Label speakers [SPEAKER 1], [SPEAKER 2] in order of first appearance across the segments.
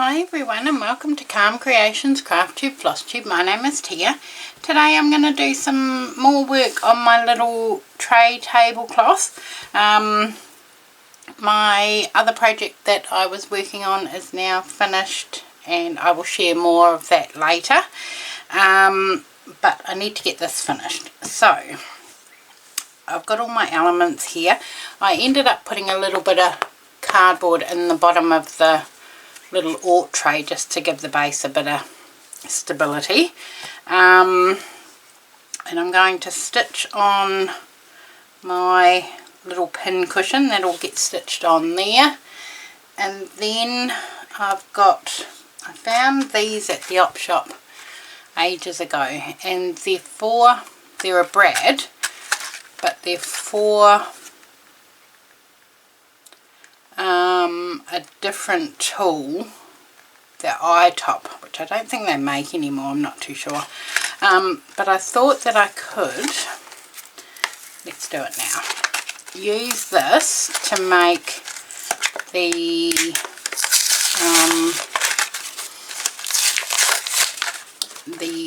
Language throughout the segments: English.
[SPEAKER 1] Hi everyone and welcome to Calm Creations Crafty Flosstube. My name is Tia. Today I'm going to do some more work on my little tray tablecloth. My other project that I was working on is now finished and I will share more of that later. But I need to get this finished. So I've got all my elements here. I ended up putting a little bit of cardboard in the bottom of the little ort tray just to give the base a bit of stability, and I'm going to stitch on my little pin cushion. That'll get stitched on there, and then I found these at the op shop ages ago, and they're a brad, but they're for a different tool, the iTop, which I don't think they make anymore, I'm not too sure, but I thought that I could, let's do it now, use this to make the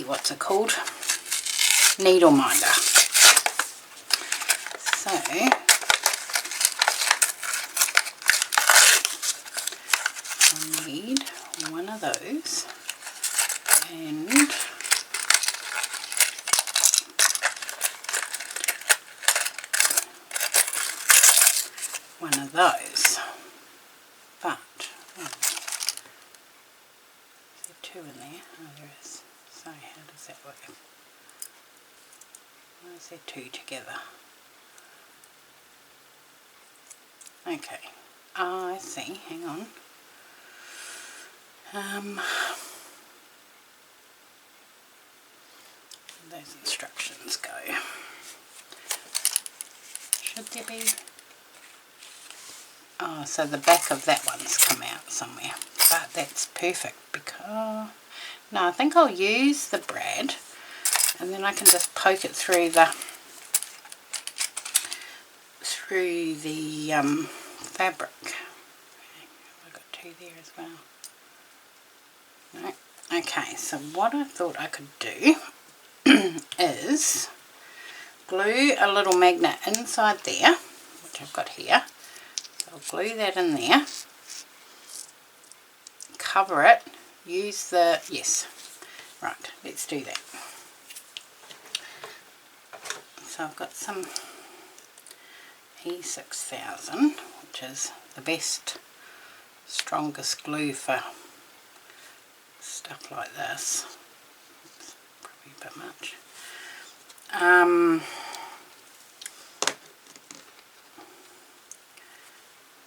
[SPEAKER 1] what's it called, needle minder. So I need one of those and one of those, but is there two in there? Oh, there is. So how does that work? Why is there two together? Okay, I see, hang on. Those instructions go. Should there be? Oh, so the back of that one's come out somewhere. But that's perfect because, no, I think I'll use the brad and then I can just poke it through the fabric. I've got two there as well. No. Okay, so what I thought I could do is glue a little magnet inside there, which I've got here. So I'll glue that in there, cover it, use the, yes, right, let's do that. So I've got some E6000, which is the best, strongest glue for stuff like this. It's probably a bit much.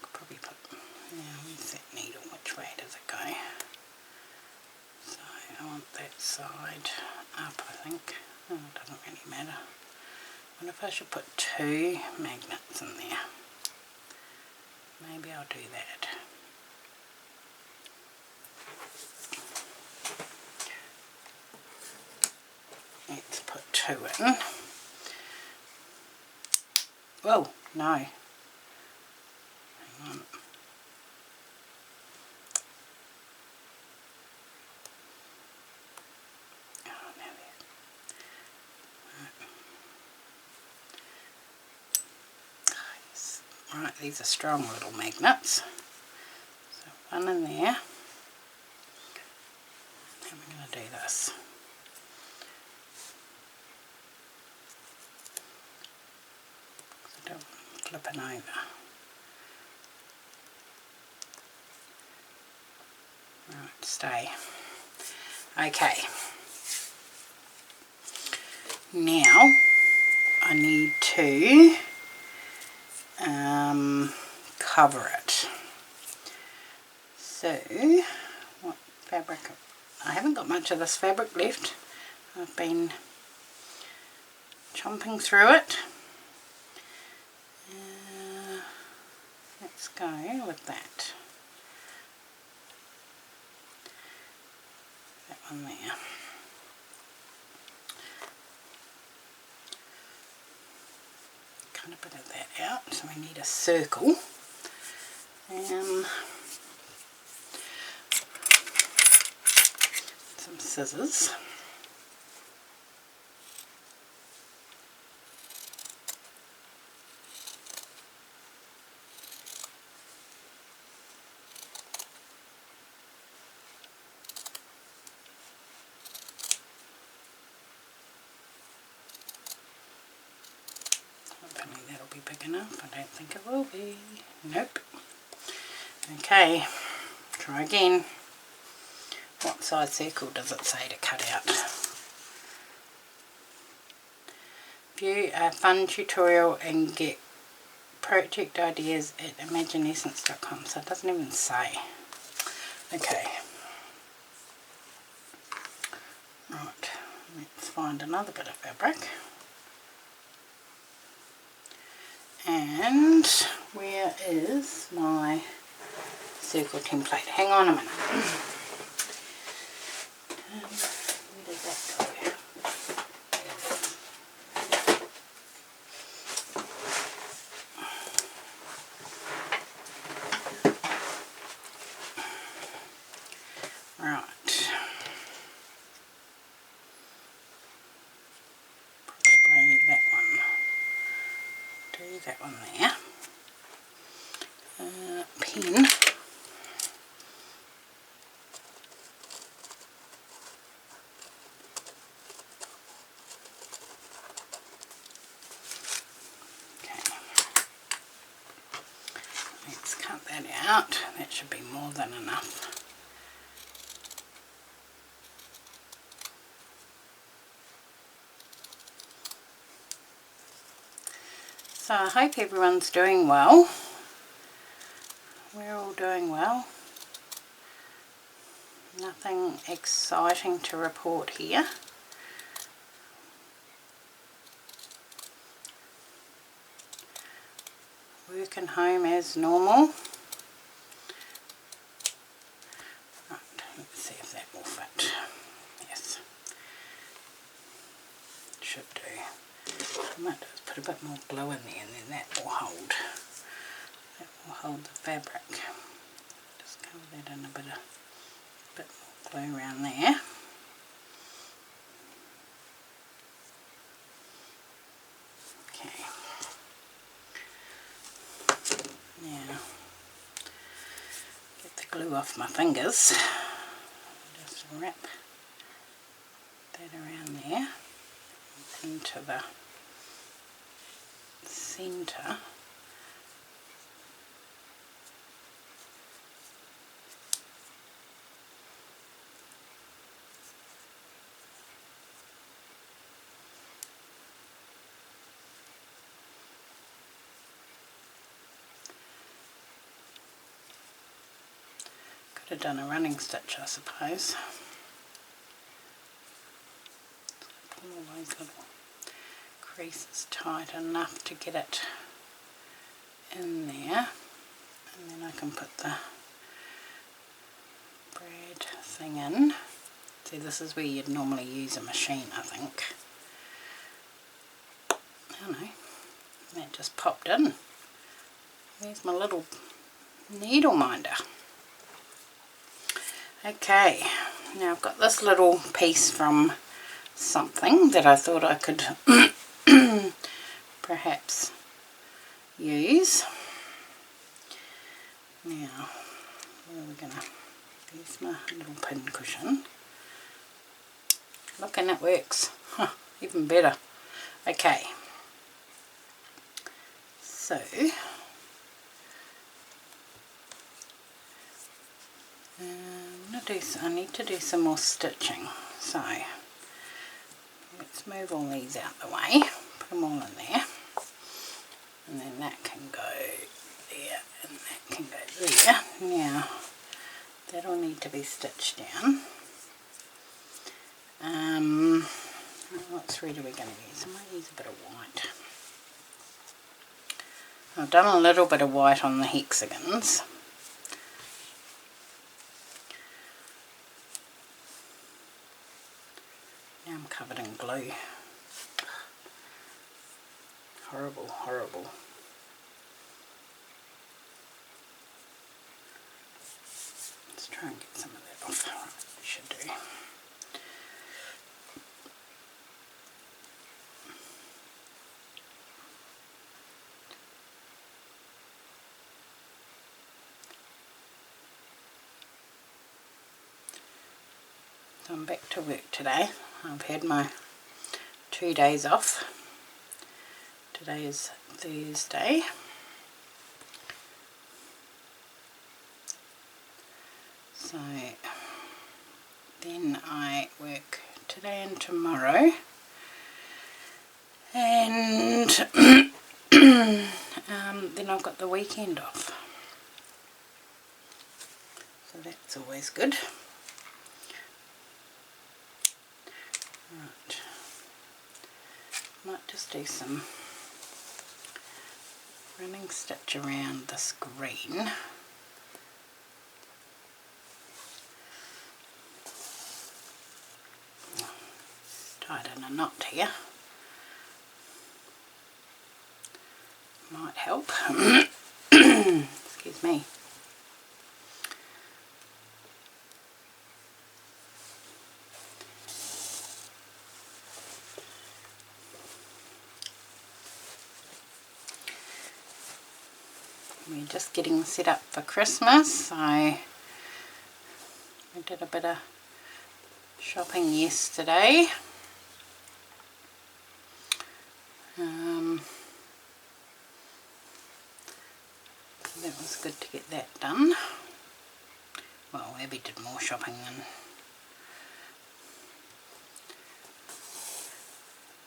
[SPEAKER 1] Could probably put, now where's that needle, which way does it go? So I want that side up, I think. Oh, it doesn't really matter. I wonder if I should put two magnets in there. Maybe I'll do that. Let's put two in. Whoa, no. Hang on. Oh, now there. Oh, yes. Right, these are strong little magnets. So one in there. And we're going to do this. Flipping over. Right, stay. Okay. Now I need to cover it. So what fabric? I haven't got much of this fabric left. I've been chomping through it. Let's go with that. That one there. Cut a bit of that out, so we need a circle. some scissors. Hopefully that'll be big enough. I don't think it will be. Nope. Okay, try again. What size circle does it say to cut out? View a fun tutorial and get project ideas at imagineessence.com. So it doesn't even say. Okay. Right, let's find another bit of fabric. And where is my circle template? Hang on a minute. Where did that go? Right. Probably that one. Do that one there. Pen. Let's cut that out. That should be more than enough. So I hope everyone's doing well. We're all doing well. Nothing exciting to report here. Working home as normal. Right, let's see if that will fit. Yes, it should do. I might just put a bit more glue in there and then that will hold. That will hold the fabric. Just cover that in a bit more glue around there. Okay. Now, get the glue off my fingers. Just wrap that around there into the centre. Could have done a running stitch, I suppose. Pull all those little creases tight enough to get it in there, and then I can put the braid thing in. See, this is where you'd normally use a machine, I think. I don't know, that just popped in. There's my little needle minder. Okay, now I've got this little piece from something that I thought I could perhaps use. Now, where are we going to, there's my little pin cushion. Look, and it works. Huh, even better. Okay, so I need to do some more stitching. So let's move all these out the way, put them all in there, and then that can go there and that can go there. Now that'll need to be stitched down. What thread are we going to use? I might use a bit of white. I've done a little bit of white on the hexagons. Now I'm covered in glue. Horrible, horrible. Let's try and get some of that off. Right, should do. So I'm back to work today. I've had my 2 days off. Today is Thursday. So then I work today and tomorrow. And then I've got the weekend off. So that's always good. Right. Might just do some running stitch around this green. Tied in a knot here. Might help. Excuse me. We're just getting set up for Christmas, so I did a bit of shopping yesterday. That was good to get that done. Well, Abby did more shopping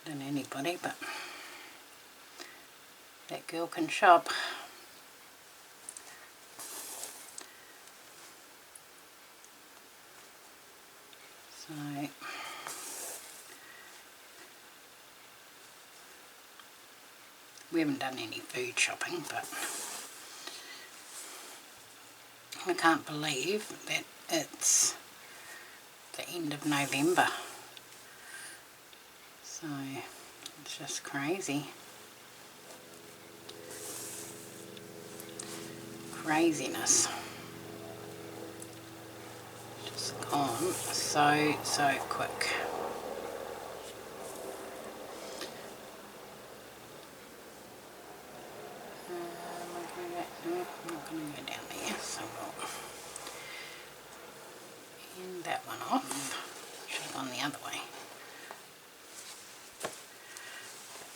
[SPEAKER 1] than anybody, but that girl can shop. So we haven't done any food shopping, but I can't believe that it's the end of November. So it's just crazy. Craziness. Just gone so quick. I'm not going to go down there, so we'll end that one off. Should have gone the other way.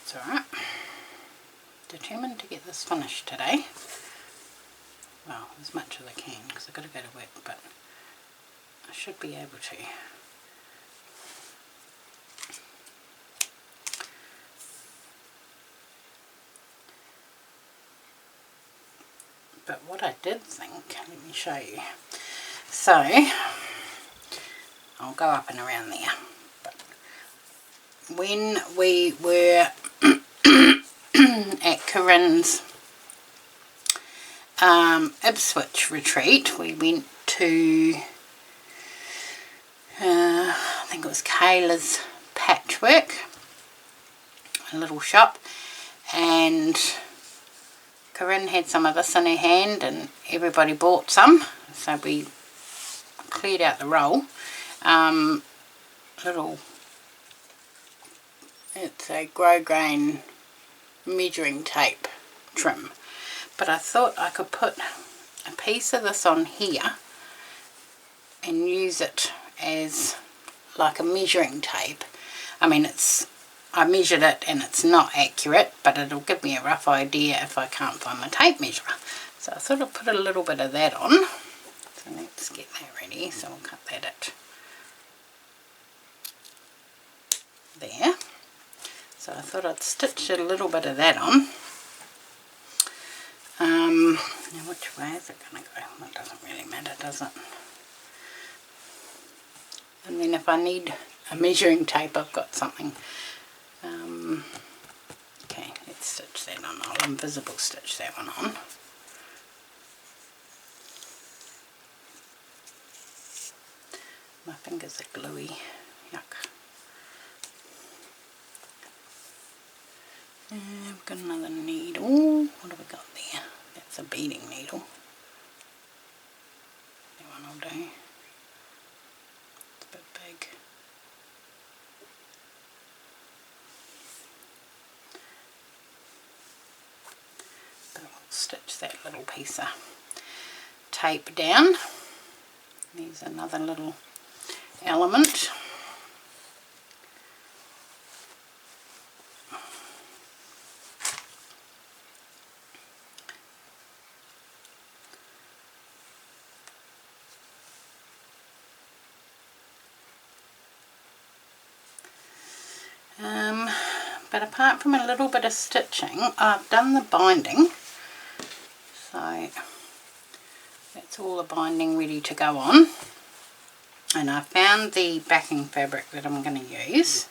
[SPEAKER 1] It's alright. Determined to get this finished today. Well, as much as I can, because I've got to go to work, but I should be able to. But what I did think, let me show you. So, I'll go up and around there. But when we were at Corinne's Ipswich retreat, we went to, I think it was Kayla's Patchwork, a little shop, and Corinne had some of this in her hand and everybody bought some, so we cleared out the roll. It's a grosgrain measuring tape trim, but I thought I could put a piece of this on here and use it as like a measuring tape. I mean, I measured it and it's not accurate, but it'll give me a rough idea if I can't find my tape measurer. So I thought I'd put a little bit of that on. So let's get that ready. So we'll cut that at there. So I thought I'd stitch a little bit of that on. Now which way is it going to go? Well, it doesn't really matter, does it? And then if I need a measuring tape, I've got something. Okay, let's stitch that on. I'll invisible stitch that one on. My fingers are gluey. Yuck. And I've got another needle. What have we got there? That's a beading needle. That one will do. It's a bit big. But we'll stitch that little piece of tape down. There's another little element. But apart from a little bit of stitching, I've done the binding, so that's all the binding ready to go on. And I found the backing fabric that I'm going to use.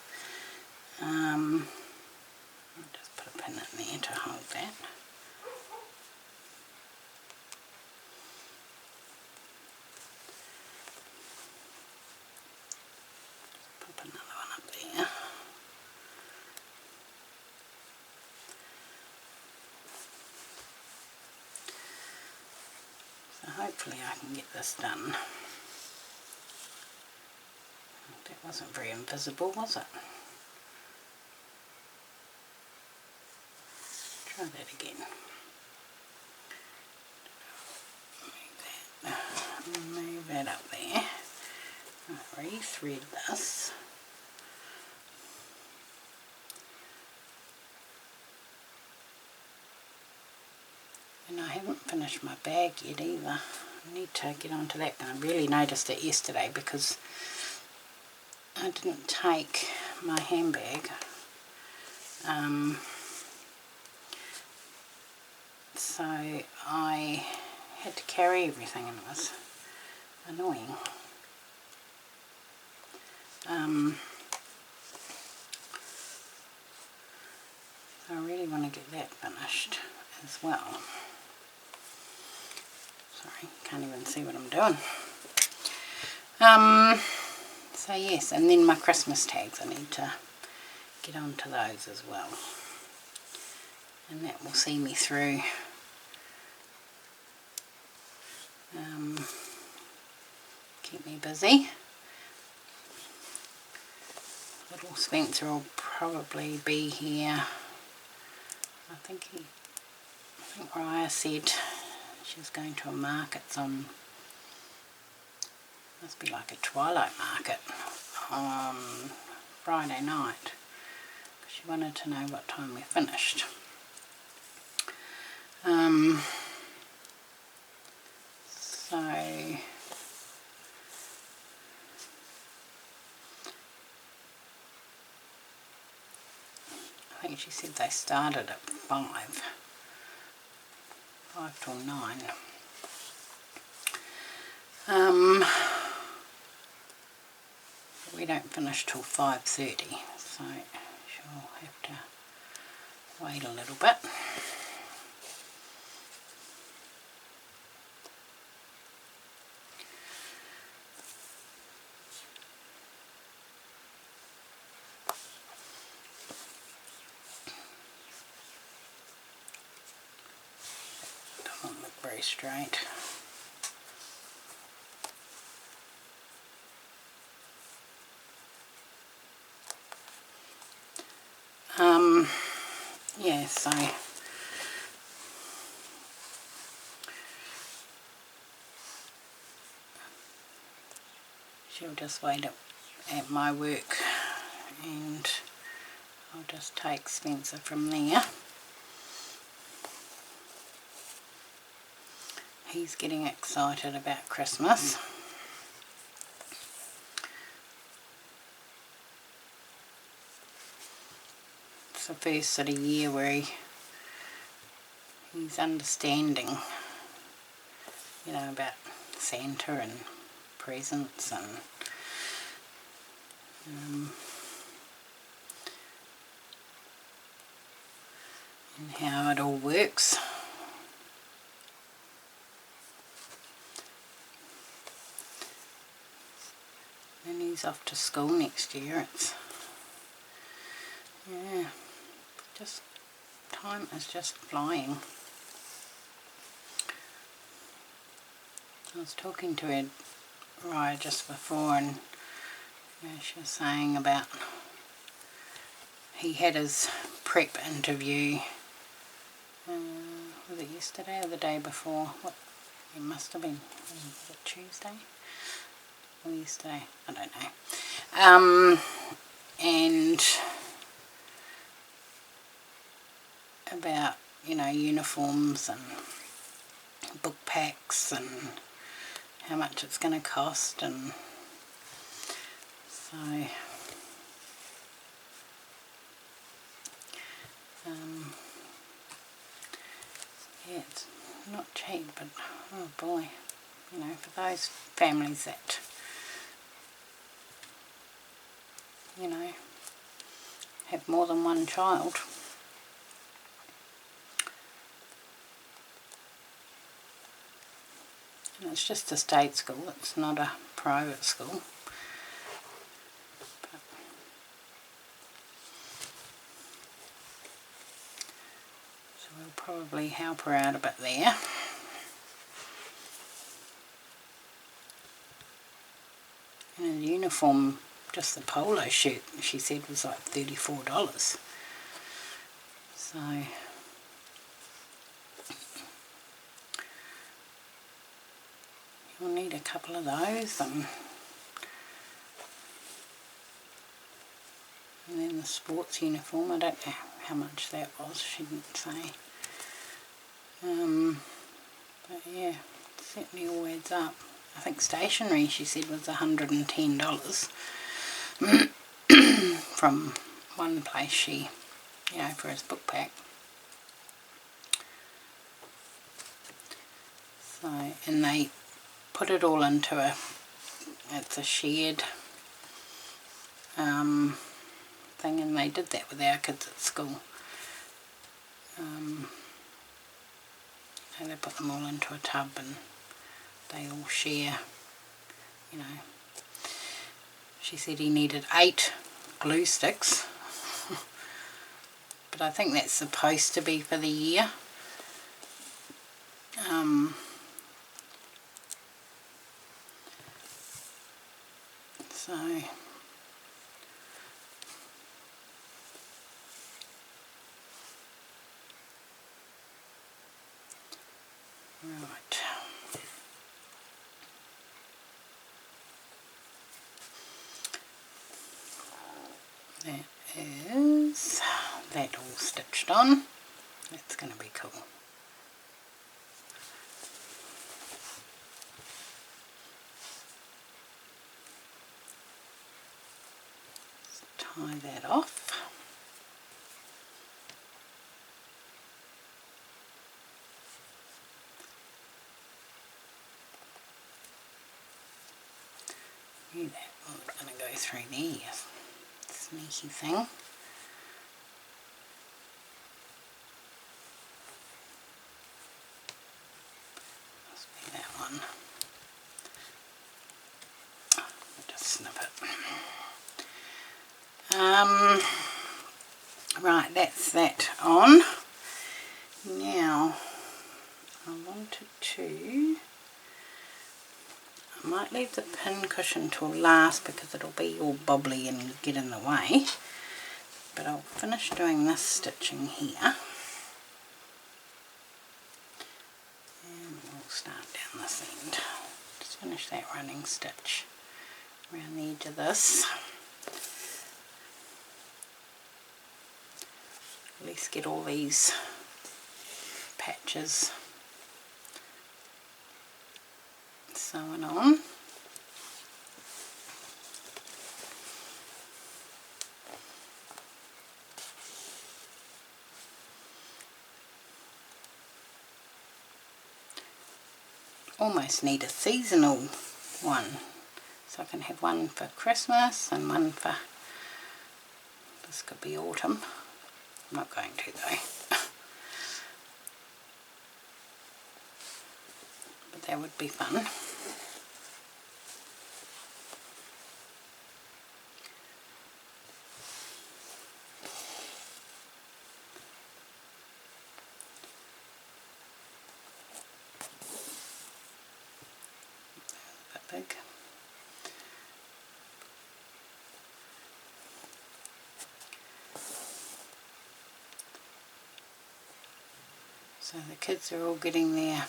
[SPEAKER 1] I'll just put a pin in there to hold that. Pop another one up there. So hopefully I can get this done. That wasn't very invisible, was it? Try that again. Move that up there. I'll re-thread this. And I haven't finished my bag yet either. I need to get onto that. And I really noticed it yesterday because I didn't take my handbag. So I had to carry everything and it was annoying. So I really want to get that finished as well. Sorry, can't even see what I'm doing. So yes, and then my Christmas tags, I need to get onto those as well. And that will see me through keep me busy. Little Spencer will probably be here. I think Raya said she's going to a market on, must be like a twilight market on Friday night. She wanted to know what time we finished. So I think she said they started at 5 till 9. We don't finish till 5:30, so she'll have to wait a little bit. Doesn't look very straight. Yeah, so she'll just wait at my work and I'll just take Spencer from there. He's getting excited about Christmas. It's the first sort of year where he's understanding, you know, about Santa and presents and how it all works. And he's off to school next year. It's, yeah, just time is just flying. I was talking to her, Raya, just before, and you know, she was saying about he had his prep interview, was it yesterday or the day before? What, it must have been, was it Tuesday? or yesterday, I don't know. And about, you know, uniforms and book packs and how much it's going to cost, and so yeah, it's not cheap, but oh boy, you know, for those families that, you know, have more than one child. And it's just a state school, it's not a private school. So we'll probably help her out a bit there. And the uniform, just the polo shirt, she said was like $34. So you'll need a couple of those, and then the sports uniform, I don't know how much that was, she didn't say. But yeah, it certainly all adds up. I think stationery, she said, was $110 from one place she, you know, for his book pack. So, and they put it all into it's a shared thing, and they did that with our kids at school. So they put them all into a tub and they all share, you know. She said he needed 8 glue sticks, but I think that's supposed to be for the year. So right. That is that all stitched on. That's going to be cool. Let's tie that off. Knew that was going to go through there. Sneaky thing. Must be that one. I'll just snip it. Right, that's that on. Now, I wanted to, I might leave the pin cushion till last because it'll be all bobbly and get in the way, but I'll finish doing this stitching here, and we'll start down this end. Just finish that running stitch around the edge of this. At least get all these patches sewn on. Almost need a seasonal one, so I can have one for Christmas and one for, this could be autumn. I'm not going to though. But that would be fun. A bit big. So the kids are all getting their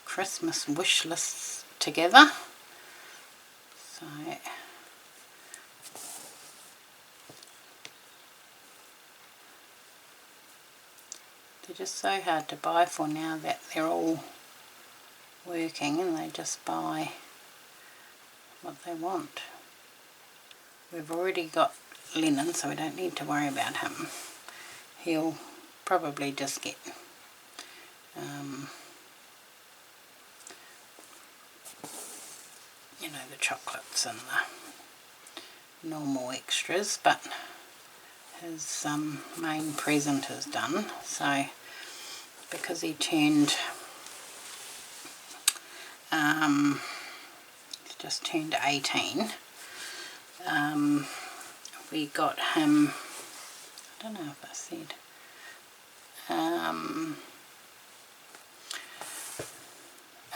[SPEAKER 1] Christmas wish lists together. So they're just so hard to buy for now that they're all working and they just buy what they want. We've already got linen, so we don't need to worry about him. He'll probably just get you know, the chocolates and the normal extras, but his main present is done. So because he turned he's just turned 18, we got him, I don't know if I said,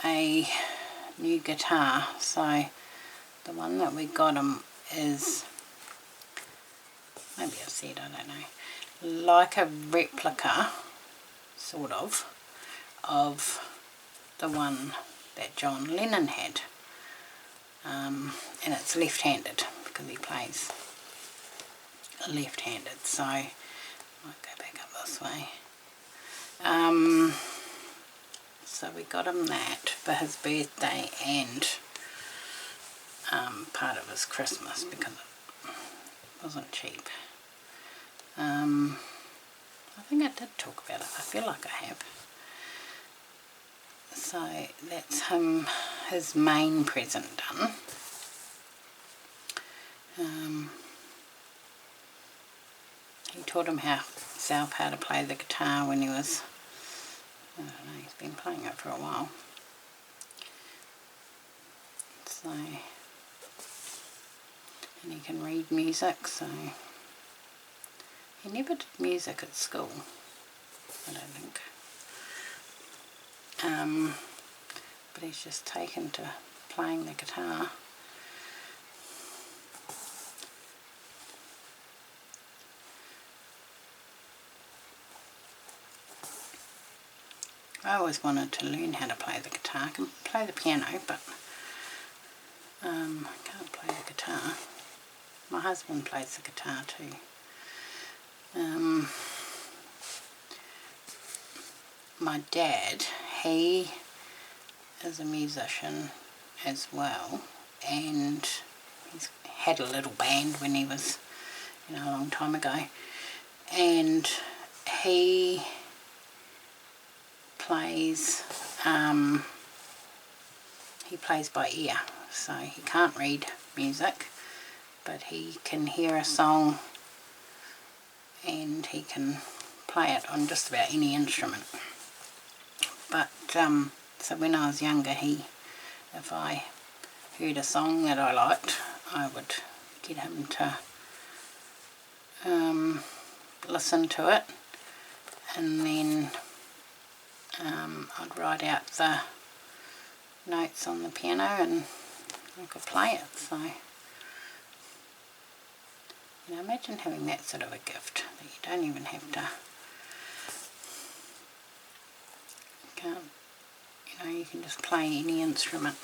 [SPEAKER 1] a new guitar. So the one that we got him is, maybe I said, I don't know, like a replica sort of the one that John Lennon had, and it's left-handed because he plays left-handed. So I might go back up this way. So we got him that for his birthday and part of his Christmas because it wasn't cheap. I think I did talk about it. I feel like I have. So that's him, his main present done. He taught himself how to play the guitar when he was, I don't know, he's been playing it for a while. So, and he can read music, so he never did music at school, I don't think. But he's just taken to playing the guitar. I always wanted to learn how to play the guitar. I can play the piano, but I can't play the guitar. My husband plays the guitar too. My dad, he is a musician as well, and he's had a little band when he was, you know, a long time ago, and he plays by ear, so he can't read music, but he can hear a song and he can play it on just about any instrument. But so when I was younger, if I heard a song that I liked, I would get him to listen to it, and then I'd write out the notes on the piano and I could play it. So, you know, imagine having that sort of a gift that you don't even have to, you know, you can just play any instrument.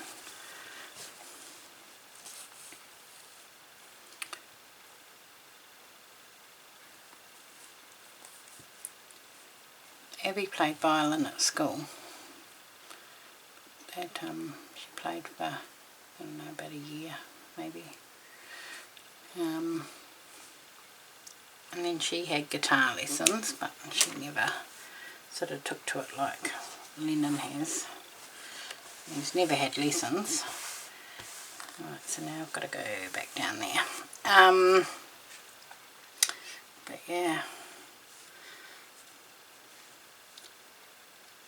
[SPEAKER 1] Abby played violin at school. That she played for, I don't know, about a year maybe. And then she had guitar lessons, but she never sort of took to it like Lennon has. He's never had lessons. Right, so now I've got to go back down there. But yeah,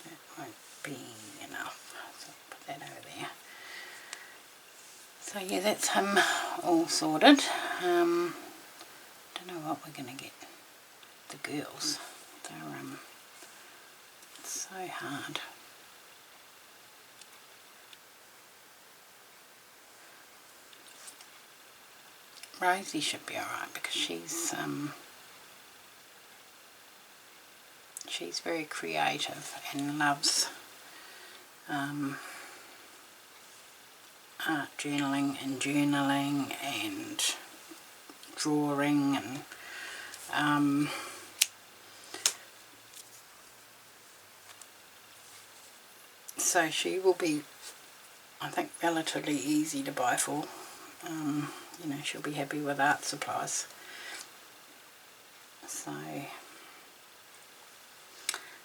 [SPEAKER 1] that won't be enough, so I'll put that over there. So yeah, that's him all sorted. Don't know what we're going to get the girls. They're it's so hard. Rosie should be alright because she's very creative and loves art journaling and drawing and so she will be, I think, relatively easy to buy for. You know, she'll be happy with art supplies. So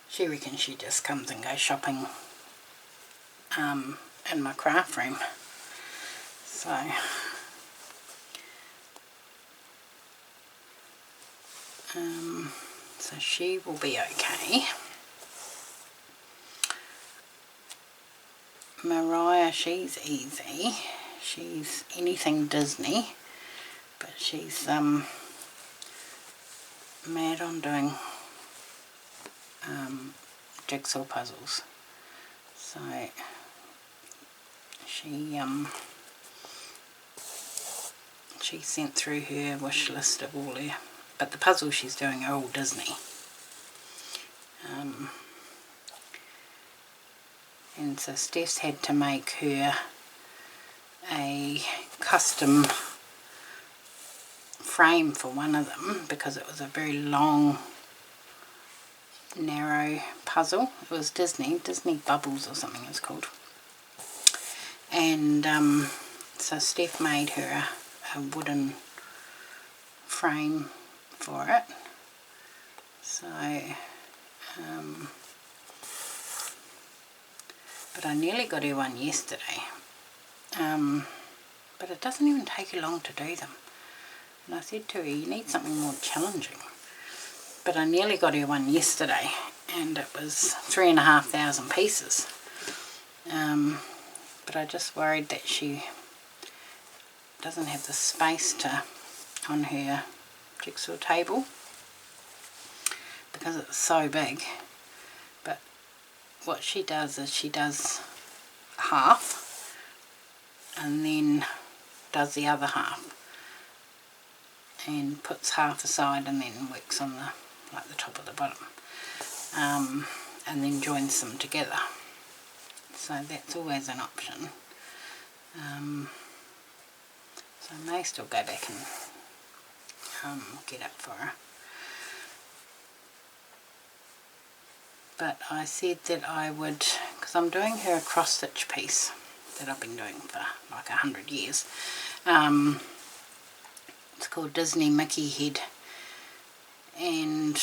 [SPEAKER 1] she reckons she just comes and goes shopping in my craft room. So she will be okay. Mariah, she's easy. She's anything Disney, but she's mad on doing jigsaw puzzles. So she sent through her wish list of all her, but the puzzles she's doing are all Disney. And so Steph's had to make her a custom frame for one of them because it was a very long, narrow puzzle. It was Disney Bubbles or something it's called. And so Steph made her a wooden frame for it. So but I nearly got her one yesterday. But it doesn't even take you long to do them. And I said to her, you need something more challenging. But I nearly got her one yesterday, and it was 3,500 pieces. But I just worried that she doesn't have the space on her jigsaw table because it's so big. But what she does is she does half and then does the other half and puts half aside and then works on the top of the bottom, and then joins them together. So that's always an option. So I may still go back and get it for her. But I said that I would, because I'm doing her a cross stitch piece that I've been doing for like 100 years. It's called Disney Mickey Head, and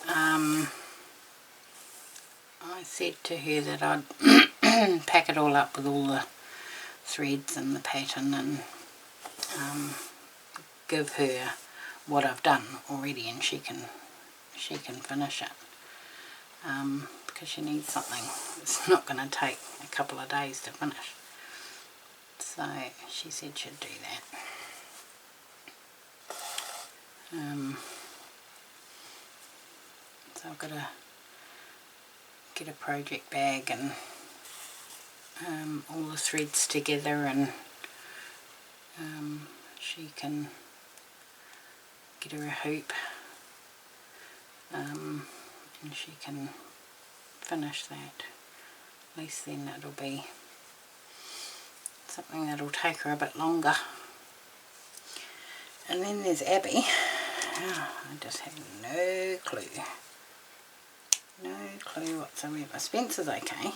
[SPEAKER 1] I said to her that I'd pack it all up with all the threads and the pattern and give her what I've done already, and she can finish it, because she needs something it's not going to take a couple of days to finish. So she said she'd do that. So I've got to get a project bag and all the threads together, and she can get her a hoop, and she can finish that. At least then it'll be something that'll take her a bit longer. And then there's Abby. Oh, I just have no clue whatsoever. Spencer's okay,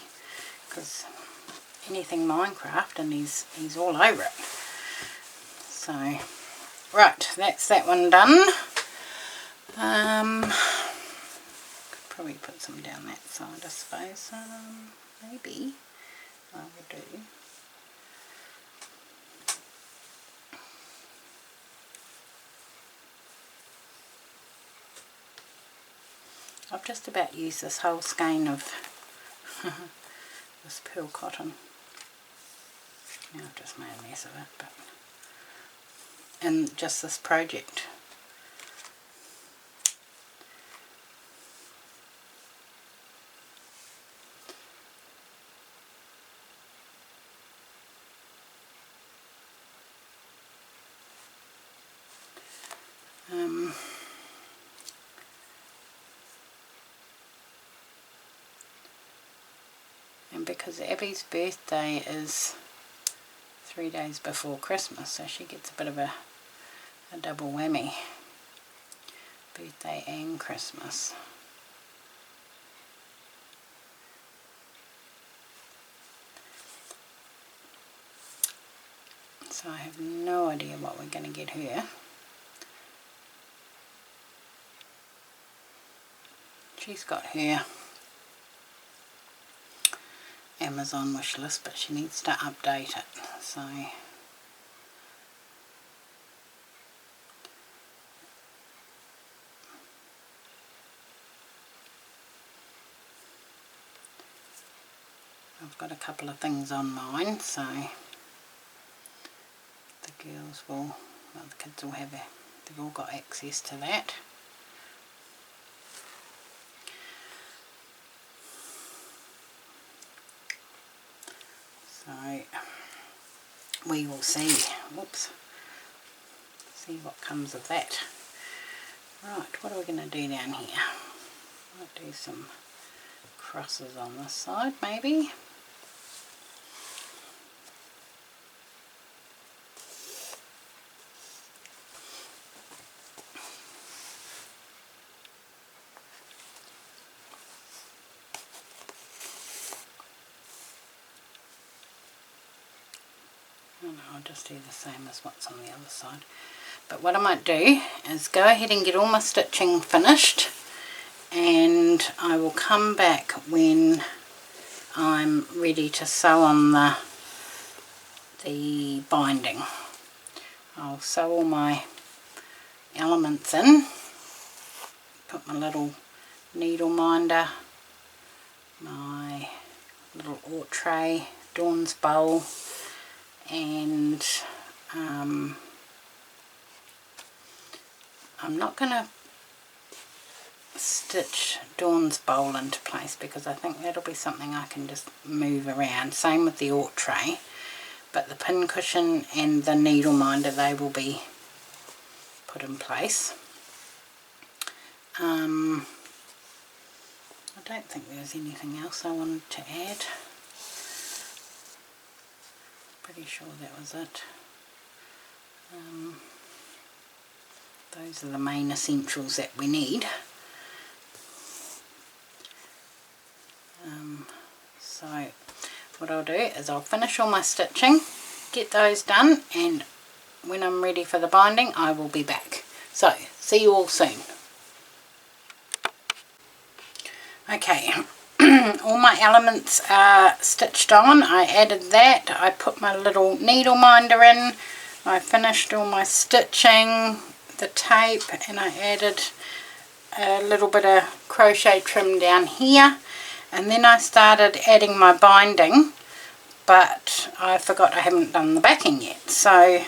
[SPEAKER 1] because anything Minecraft and he's all over it. So right, that's that one done. Could probably put some down that side, I suppose. Maybe I will do. I've just about used this whole skein of this pearl cotton. Now I've just made a mess of it, but and just this project. And because Abby's birthday is 3 days before Christmas, so she gets a bit of a double whammy, birthday and Christmas. So I have no idea what we're going to get her. She's got her Amazon wish list, but she needs to update it, so I've got a couple of things on mine, so the girls will, well, the kids will have they've all got access to that. So we will see. Whoops. See what comes of that. Right, what are we going to do down here? Might do some crosses on this side, maybe. I'll just do the same as what's on the other side. But what I might do is go ahead and get all my stitching finished, and I will come back when I'm ready to sew on the binding. I'll sew all my elements in, put my little needle minder, my little ort tray, Dawn's bowl, and I'm not going to stitch Dawn's bowl into place because I think that'll be something I can just move around. Same with the ort tray, but the pin cushion and the needle minder, they will be put in place. I don't think there's anything else I wanted to add. Pretty sure that was it. Those are the main essentials that we need. So what I'll do is I'll finish all my stitching, get those done, and when I'm ready for the binding I will be back. So see you all soon. Okay, all my elements are stitched on. I added that, I put my little needle minder in, I finished all my stitching, the tape, and I added a little bit of crochet trim down here, and then I started adding my binding, but I forgot I haven't done the backing yet, so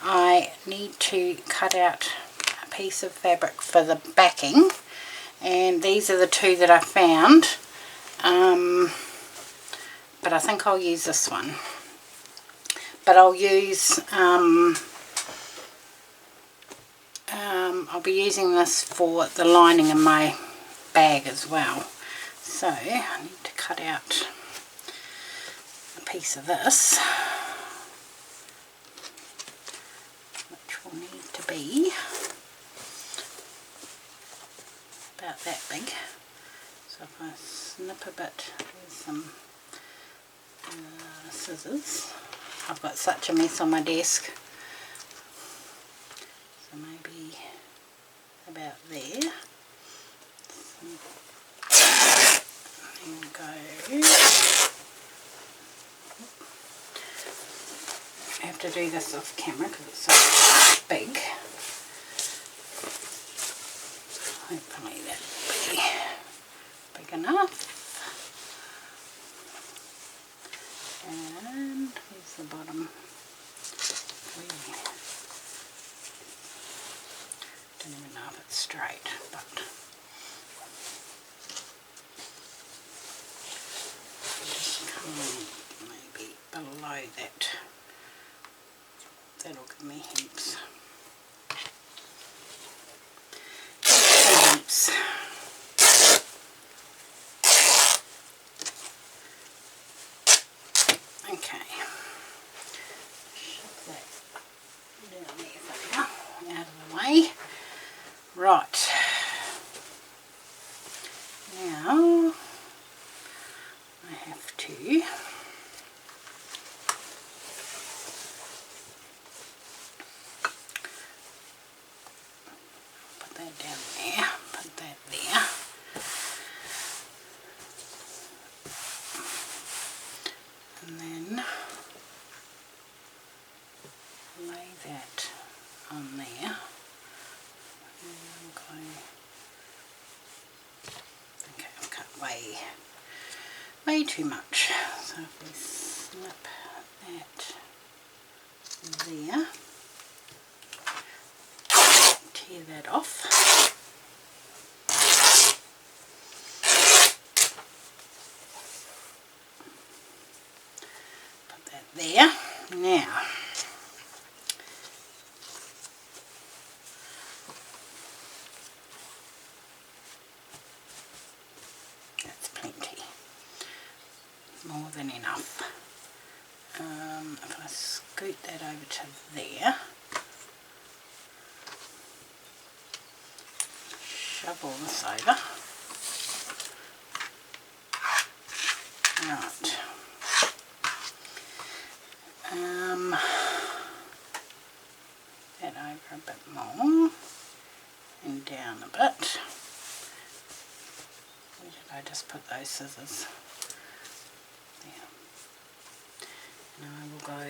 [SPEAKER 1] I need to cut out a piece of fabric for the backing, and these are the two that I found, but I think I'll use this one, but I'll use I'll be using this for the lining in my bag as well. So I need to cut out a piece of this, which will need to be about that big. So if I snip a bit with some scissors, I've got such a mess on my desk, so maybe about there, and go, I have to do this off camera because it's so big. Hopefully that will be big enough. And here's the bottom. Don't even know if it's straight, but just come maybe below that. That'll give me heaps. Heaps. Okay, and then lay that on there. And I'm going, okay, I've cut way too much, so if we snip that there, tear that off. Put that there. Now, that's plenty. More than enough. If I scoot that over to there, shove all this over. Right. That over a bit more and down a bit. Where did I just put those scissors? There. And I will go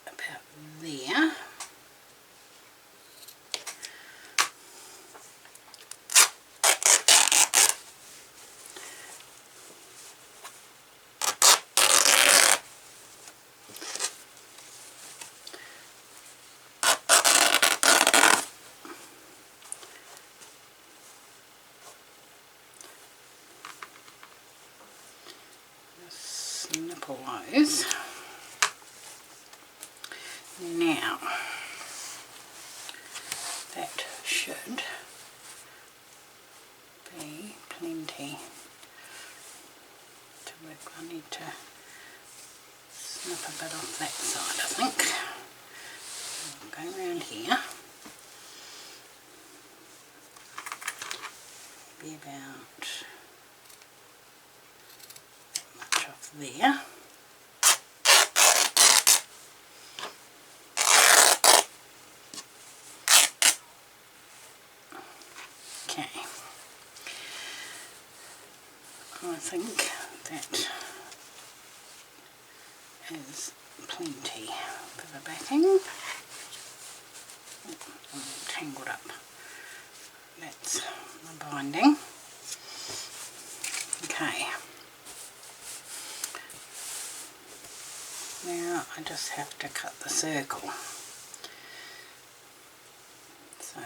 [SPEAKER 1] about there. Snip all those. Now, that should be plenty to work. I need to snip a bit off that side, I think. I'll go around here. Be about that much off there. Okay. I think that is plenty for the backing. I'm tangled up. That's the binding. Okay. Now I just have to cut the circle. So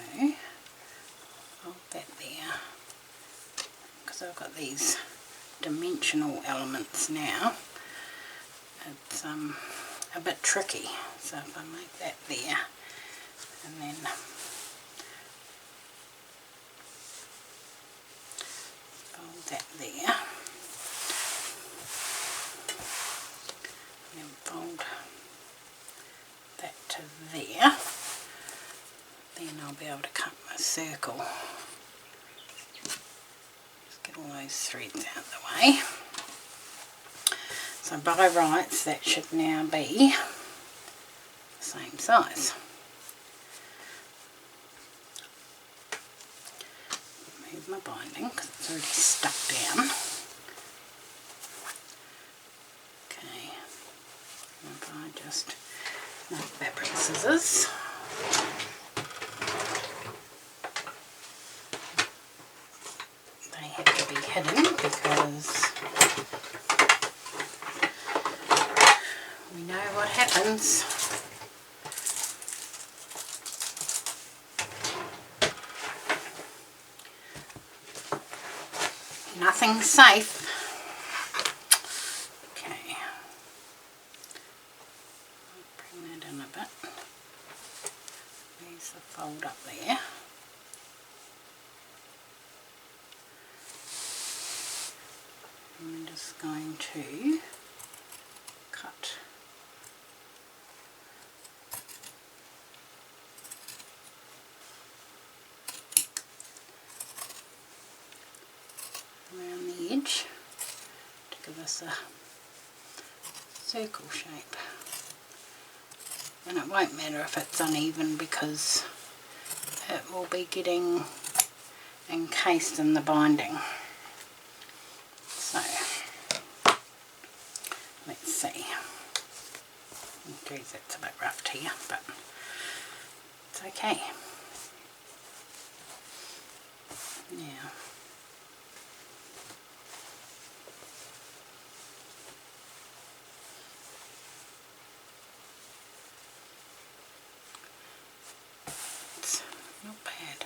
[SPEAKER 1] hold that there, because I've got these dimensional elements now. It's a bit tricky, so if I make that there and then fold that there and then fold that to there, then I'll be able to cut my circle. Just get all those threads out of the way. So by rights that should now be the same size. Move my binding because it's already stuck down. Okay, and if I just my fabric scissors. They have to be hidden because we know what happens. Nothing's safe. Okay. Bring that in a bit. There's the fold up there. I'm just going to cut around the edge to give us a circle shape. And it won't matter if it's uneven because it will be getting encased in the binding. So Geez, that's a bit rough here, but it's okay. Yeah. It's not bad.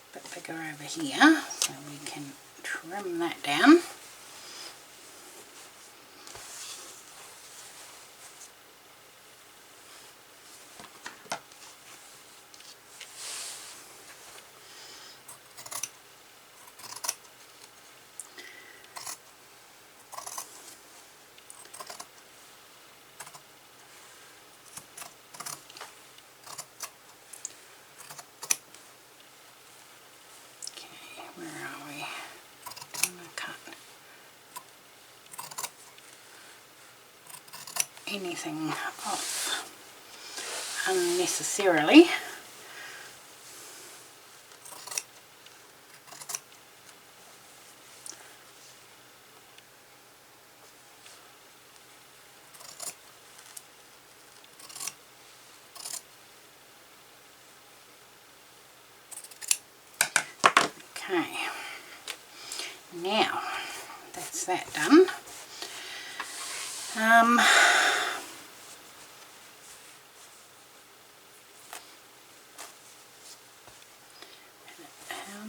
[SPEAKER 1] A bit bigger over here, so we can trim that down. Where are we? I'm going to cut anything off unnecessarily. Okay, now that's that done. How am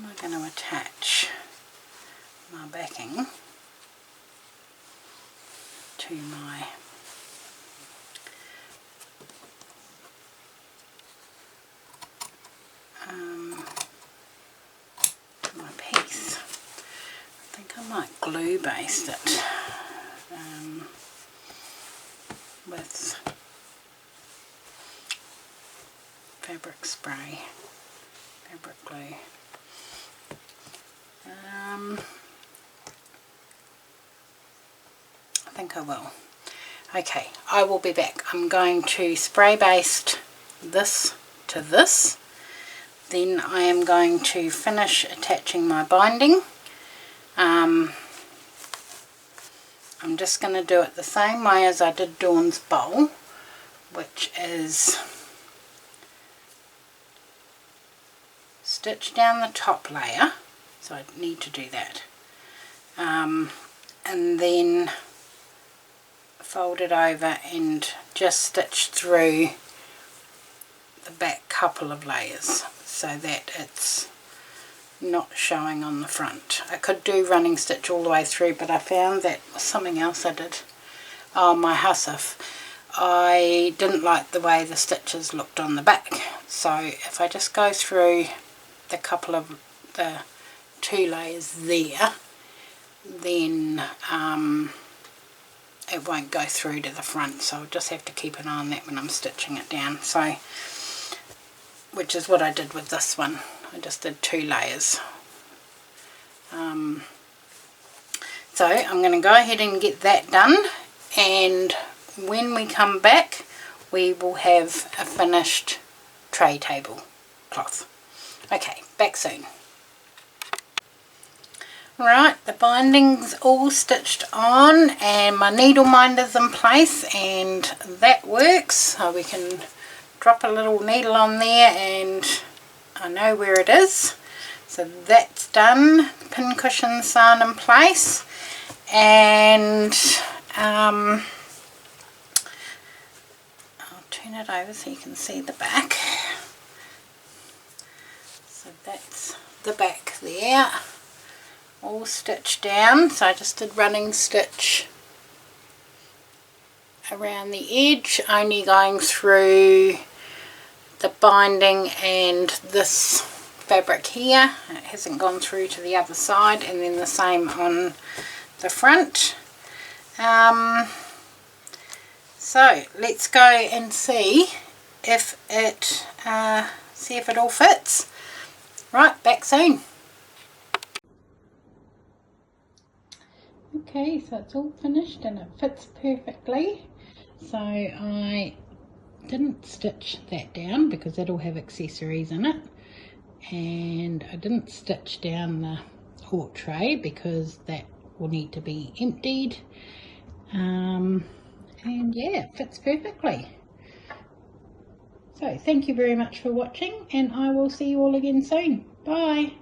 [SPEAKER 1] I going to attach my backing to my piece? I think I might glue baste it with fabric spray, fabric glue. I think I will. Okay, I will be back. I'm going to spray baste this to this. Then I am going to finish attaching my binding. I'm just going to do it the same way as I did Dawn's bowl, which is stitch down the top layer, so I need to do that, and then fold it over and just stitch through the back couple of layers so that it's not showing on the front. I could do running stitch all the way through, but I found that was something else I did. Oh, my hussif. I didn't like the way the stitches looked on the back, so if I just go through the couple of the two layers there, then it won't go through to the front, so I'll just have to keep an eye on that when I'm stitching it down. So, which is what I did with this one. I just did two layers. So I'm going to go ahead and get that done, and when we come back we will have a finished tray table cloth. Okay, back soon. Right, the binding's all stitched on and my needle minder's in place, and that works. So we can drop a little needle on there and I know where it is. So that's done. Pin cushion sewn in place, and I'll turn it over so you can see the back. So that's the back there, all stitched down. So I just did running stitch around the edge, only going through the binding and this fabric here. It hasn't gone through to the other side, and then the same on the front. So let's go and see if it all fits. Right, back soon. Okay, so it's all finished and it fits perfectly. So I didn't stitch that down because that'll have accessories in it, and I didn't stitch down the hort tray because that will need to be emptied, And yeah, it fits perfectly. So thank you very much for watching, and I will see you all again soon. Bye.